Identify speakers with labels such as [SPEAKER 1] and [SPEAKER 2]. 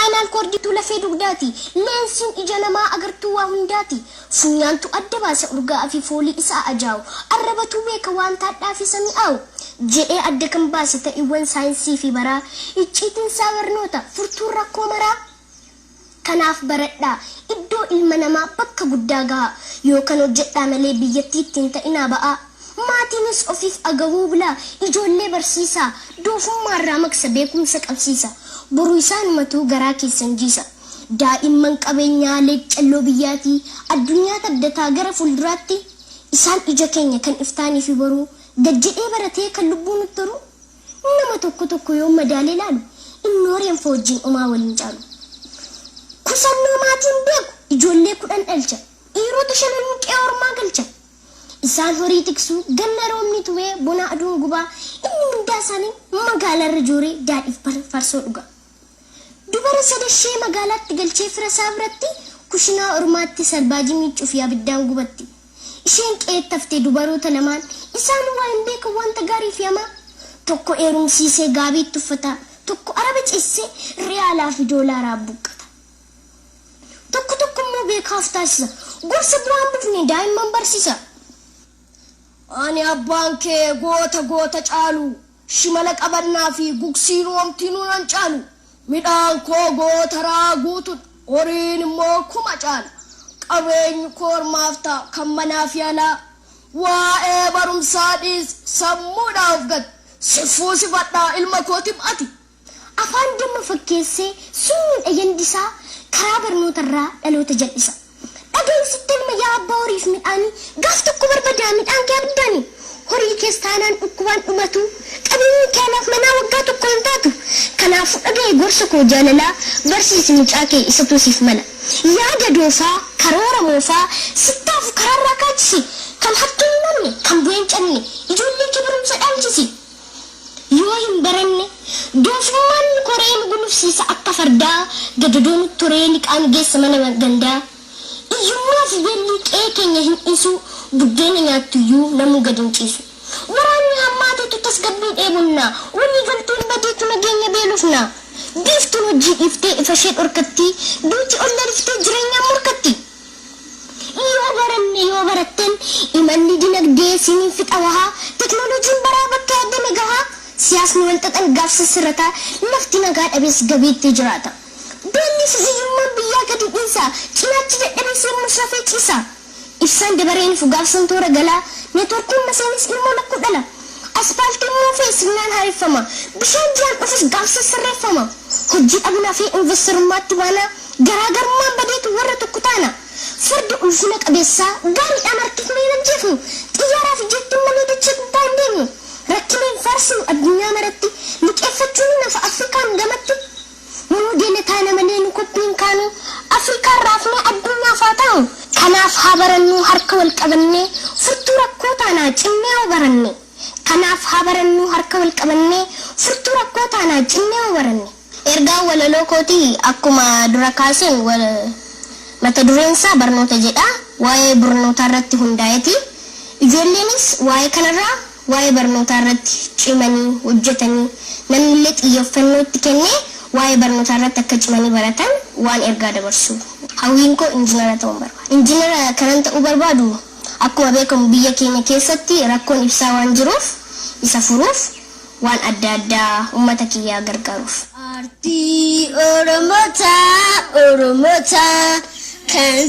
[SPEAKER 1] spinal cord tu lafee dugdaati leensiin ija namaa agartuu waa hundaati funyaantu adda baasa urgaa fi foolii isaa ajaa'u arrabatu beeka waan taadhaa fi sami'aawu jedhee adda kan baase ta'iiwwan saayinsii fi baraa icciitiin isaa barnoota furtuun rakkoo maraa kanaaf baradhaa iddoo ilma namaa bakka guddaa gaha yookaan hojjedhaa malee biyyattiitti hin ta'inaa ba'aa maatiinis ofiif agawuu bulaa ijoollee barsiisaa doofummaarraa maksa beekumsa qabsiisa boruu isaanumatu garaa keessan jiisa daa'imman qabeenyaa leeccalloo biyyaatii addunyaa tabdataa gara fuulduraatti isaan ija keenya kan iftaanii fi boruu gajjedhee baratee kan lubbuun nutti toru nama tokko yoo madaalee laalu innooreen foojjiin umaa waliin caalu kusannoo maatiin beeku ijoollee 10 dhalcha dhiirota 5 muqee ormaa galcha isaan horii tiksuu ganna roobni tuwee bona aduun gubaa inni mindaa isaanii magaalarra jooree daadhiif farsoo dhuga dubara sadashee magaalaatti galchee fira isaa biratti kushinaa ormaatti salbaajii miicuuf yaabiddaan gubatti isheen qeettaftee dubaroota lamaan isaan waa hin beekan wanta gaarii fi hamaa tokko eerumsiisee gaabiitti uffata tokko araba ciissee riyaalaa fi doolaaraa buqqata tokko immoo beekaaf taasisa gorsa biraan bufne daa'imman barsiisa ani abbaan kee goota caalu shimala qabannaa fi gugsii roomtiinuu nan caalu midhaan koo gootaraa guutu horiin immoo 1000 caalu qabeenyi kormaaf ta'a kan manaaf yaalaa waa'ee barumsaa dhiis sammuudhaaf gad sifuu sifadhaa ilma kootiif ati afaan damma fakkeessee sunniin dhayyandisaa karaa barnootarraa dhaloota jal'isa dhageessitti ilma yaa abbaa horiif midhaanii gaaf tokko barbadaa midhaan kee abdaani horii kees taanaan dhukkubaan dhumatu qabeenyi keenaaf manaa waggaa tokko hin taatu kanaafuu dhaga'e gorsa koo jaalalaa barsiisi mucaa kee isatu siif mala yaada doofaa karoora moofaa sittaafu karaarraa kaachisi kan hattuu hin namne kan bu'een cabne ijoollee kee barumsa dhaalchisi yoo hin baranne doofummaan koreen gulufsiisa akka fardaa gadadoon turee liqaan geessa mana gandaa iyyummaa fi beelli qe'ee keenya hin dhiisu buddeena nyaattuyyuu namuu gad hin ciisu waraanni hammaateetu tasgabbii dheebunnaa walii galtuun badeetu nageenya beelufnaa biiftuun hojii dhiiftee ifashee dhorkatti duuti ol dariftee jireenyaan morkatti yoo baratteen imalli dinagdee siniin fixa wahaa teknooloojiin baraa bakka yaadame gahaa siyaasni walxaxan gaafsa sirrataa lafti nagaa dhabees gabeettee jiraata beelli fi hiyyummaan biyyaa gadi dhiisa cinaachi dadhabees yommus rafee ciisa ibsaan dabareen fugaafsan toora galaa neetworkiin maseenis ilmoo lakkuu dhala aspaaltiin moofee sirnaan haareffama bishaan jiran dhufus gaafsa sirreeffama hojii dhabnaa fi investorummaatti baanaa garaagarummaan badeetu warra tokko taana farda ulfina qabeessaa gaariidhaan harkifnee najjeefnu xiyyaaraa fi jettiin malee dachee gubbaa hin deemnu rakkineen faarsinu addunyaa maratti liqeeffachuun nafa afrikaan gamatti moodeela taana malee nu koppiin kaanu afrikaan raafnee addunyaaf haa ta'u kanaaf haa barannuu harka wal qabannee furtuu rakkoo taanaa cinnee haa baranne kanaaf haa barannuu harka wal qabannee furtuu rakkoo taanaa cinnee haa baranne ergaa walaloo kootii akkuma dura kaaseen mata dureen isaa barnoota jedha waa'ee barnootaa irratti hundaa'eeti ijoolleenis waa'ee kanarraa waa'ee barnootaa irratti cimanii hojjetanii namnillee xiyyeeffannoo itti kennee waa'ee barnootaa irratti akka cimanii baratan waan ergaa dabarsu hawwiin koo injiinara ta'uu barbaada injiinara kanan ta'uu barbaadu akkuma beekamu biyya keenya keessatti rakkoon ibsaa waan jiruuf isa furuuf waan adda addaa uummata kiyyaa gargaaruuf
[SPEAKER 2] Artii Oromoota kan